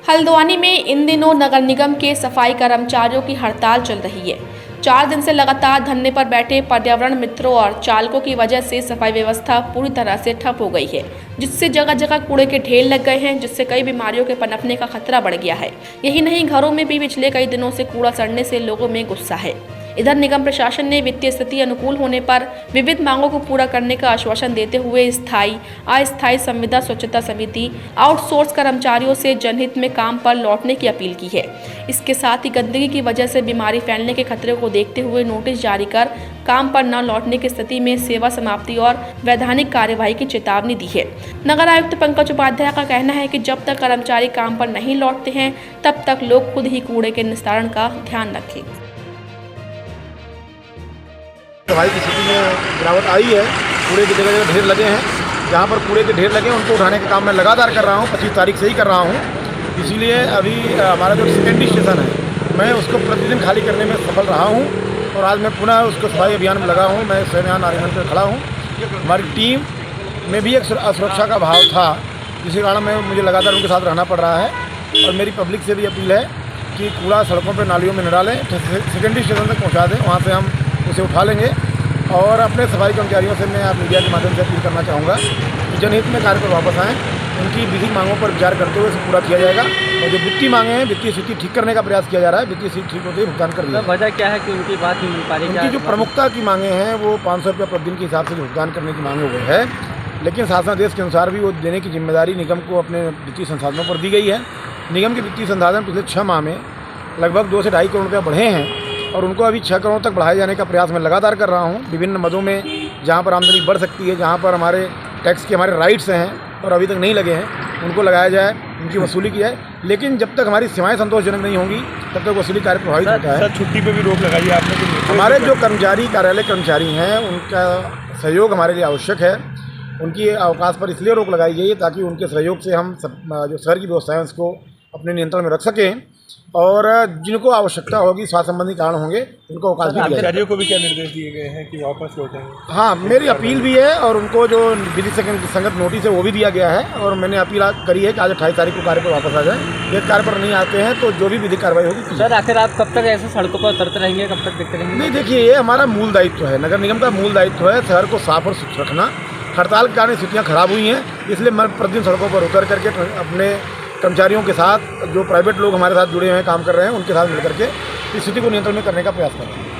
हल्द्वानी में इन दिनों नगर निगम के सफाई कर्मचारियों की हड़ताल चल रही है। 4 दिन से लगातार धरने पर बैठे पर्यावरण मित्रों और चालकों की वजह से सफाई व्यवस्था पूरी तरह से ठप हो गई है, जिससे जगह जगह कूड़े के ढेर लग गए हैं, जिससे कई बीमारियों के पनपने का खतरा बढ़ गया है। यही नहीं, घरों में भी पिछले कई दिनों से कूड़ा सड़ने से लोगों में गुस्सा है। इधर निगम प्रशासन ने वित्तीय स्थिति अनुकूल होने पर विविध मांगों को पूरा करने का आश्वासन देते हुए स्थायी अस्थायी संविदा स्वच्छता समिति आउटसोर्स कर्मचारियों से जनहित में काम पर लौटने की अपील की है। इसके साथ ही गंदगी की वजह से बीमारी फैलने के खतरे को देखते हुए नोटिस जारी कर काम पर न लौटने की स्थिति में सेवा समाप्ति और वैधानिक कार्यवाही की चेतावनी दी है। नगर आयुक्त पंकज उपाध्याय का कहना है कि जब तक कर्मचारी काम पर नहीं लौटते हैं, तब तक लोग खुद ही कूड़े के निस्तारण का ध्यान रखें। सफाई की स्थिति में गिरावट आई है। कूड़े की जगह ढेर लगे हैं। जहाँ पर कूड़े के ढेर लगे हैं उनको उठाने का काम मैं लगातार कर रहा हूँ। 25 तारीख से ही कर रहा हूँ। इसीलिए अभी हमारा जो सेकेंडरी स्टेशन है, मैं उसको प्रतिदिन खाली करने में सफल रहा हूँ और आज मैं पुनः उसको सफाई अभियान में लगा हूँ। मैं स्वयं यहाँ नारीगंज पर खड़ा हूँ। हमारी टीम में भी एक असुरक्षा का भाव था, जिसके कारण मुझे लगातार उनके साथ रहना पड़ रहा है। और मेरी पब्लिक से भी अपील है कि कूड़ा सड़कों पर नालियों में न डालें, सेकेंडरी स्टेशन तक पहुँचा दें, वहाँ से हम उसे उठा लेंगे। और अपने सफाई कर्मचारियों से मैं आप मीडिया के माध्यम से अपील करना चाहूँगा कि जनहित में कार्य पर वापस आएँ। उनकी विधिक मांगों पर विचार करते हुए इसे पूरा किया जाएगा और जो वित्तीय मांगे हैं, वित्तीय स्थिति ठीक करने का प्रयास किया जा रहा है। वित्तीय स्थिति ठीक होते ही भुगतान कर दिया। वजह क्या है कि उनकी बात नहीं मिल पा रही? उनकी जो प्रमुखता की मांगे हैं वो 500 रुपये प्रतिदिन के हिसाब से भुगतान करने की मांगे हुए है, लेकिन शासनादेश के अनुसार भी वो देने की जिम्मेदारी निगम को अपने वित्तीय संसाधनों पर दी गई है। निगम के वित्तीय संसाधन पिछले 6 माह में लगभग 2 से 2.5 करोड़ रुपये बढ़े हैं और उनको अभी 6 करोड़ तक बढ़ाए जाने का प्रयास मैं लगातार कर रहा हूँ। विभिन्न मदों में जहाँ पर आमदनी बढ़ सकती है, जहाँ पर हमारे टैक्स के हमारे राइट्स हैं और अभी तक नहीं लगे हैं, उनको लगाया जाए, उनकी वसूली की जाए। लेकिन जब तक हमारी सेवाएं संतोषजनक नहीं होंगी, तब तक वसूली कार्य प्रभावित होता है। सर, छुट्टी पे भी रोक लगाई है आपने? हमारे जो कर्मचारी, कार्यालय कर्मचारी हैं, उनका सहयोग हमारे लिए आवश्यक है। उनकी अवकाश पर इसलिए रोक लगाई गई है ताकि उनके सहयोग से हम जो शहर की व्यवस्था है उसको अपने नियंत्रण में रख सकें और जिनको आवश्यकता होगी, स्वास्थ्य संबंधी कारण होंगे, उनको अवकाश भी दिया जाए। कर्मचारियों को भी क्या निर्देश दिए गए हैं कि वापस लौटेंगे? हाँ, मेरी अपील भी है और उनको जो विधि संगत नोटिस है वो भी दिया गया है और मैंने अपील करी है कि आज 28 तारीख को कार्य पर वापस आ जाए। यदि कार्य पर नहीं आते हैं तो जो भी विधिक कार्रवाई होगी। सर, आखिर आप कब तक ऐसे सड़कों पर उतरते रहेंगे, कब तक देखते रहेंगे? नहीं, देखिए, ये हमारा मूल दायित्व है, नगर निगम का मूल दायित्व है शहर को साफ और स्वच्छ रखना। हड़ताल के कारण स्थितियाँ खराब हुई हैं, इसलिए मैं प्रतिदिन सड़कों पर उतर करके अपने कर्मचारियों के साथ, जो प्राइवेट लोग हमारे साथ जुड़े हुए हैं, काम कर रहे हैं, उनके साथ मिलकर के इस स्थिति को नियंत्रण में करने का प्रयास कर रहे हैं।